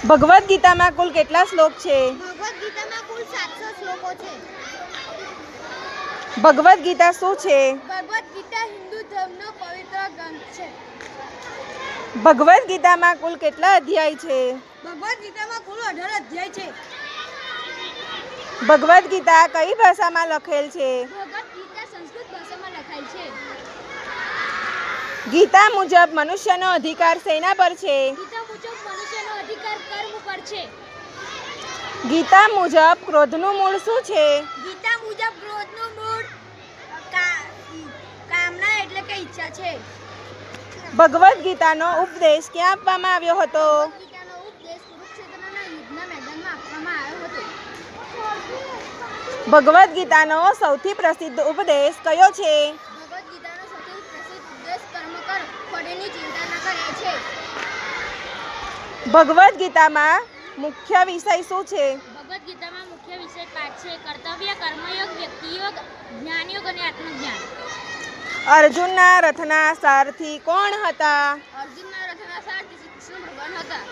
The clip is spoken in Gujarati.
ભગવદ્ ગીતામાં કુલ કેટલા શ્લોક છે? ભગવદ્ ગીતામાં કુલ 700 શ્લોકો છે. ભગવદ્ ગીતા શું છે? ભગવદ્ ગીતા હિન્દુ ધર્મનો પવિત્ર ગ્રંથ છે. ભગવદ્ ગીતામાં કુલ કેટલા અધ્યાય છે? ભગવદ્ ગીતામાં કુલ 18 અધ્યાય છે. ભગવદ્ ગીતા કઈ ભાષામાં લખેલ છે? ભગવદ્ ગીતા સંસ્કૃત ભાષામાં લખાય છે. ગીતા મુજબ મનુષ્યનો અધિકાર શેના પર છે? ગીતા મુજબ મનુષ્યનો અધિકાર કર્મ પર છે. ગીતા મુજબ ક્રોધનું મૂળ શું છે? ગીતા મુજબ ક્રોધનું મૂળ કામના એટલે કે ઈચ્છા છે. ભગવદ્ ગીતાનો ઉપદેશ ક્યાં આપવામાં આવ્યો હતો? ગીતાનો ઉપદેશ કુરુક્ષેત્રના યુદ્ધના મેદાનમાં આપવામાં આવ્યો હતો. ભગવદ્ ગીતાનો સૌથી પ્રસિદ્ધ ઉપદેશ કયો છે? ભગવદ્ ગીતાનો સૌથી પ્રસિદ્ધ ઉપદેશ કર્મ કર, ફળની ચિંતા ન કરે છે. ભગવદ્ ગીતામાં મુખ્ય વિષય શું છે? ભગવદ્ ગીતામાં મુખ્ય વિષય 5 છે: કર્તવ્ય, કર્મયોગ, વ્યક્તિયોગ, જ્ઞાનયોગ અને આત્મજ્ઞાન. અર્જુનના રથના સારથી કોણ હતા? અર્જુનના રથના સારથી શ્રી કૃષ્ણ ભગવાન હતા.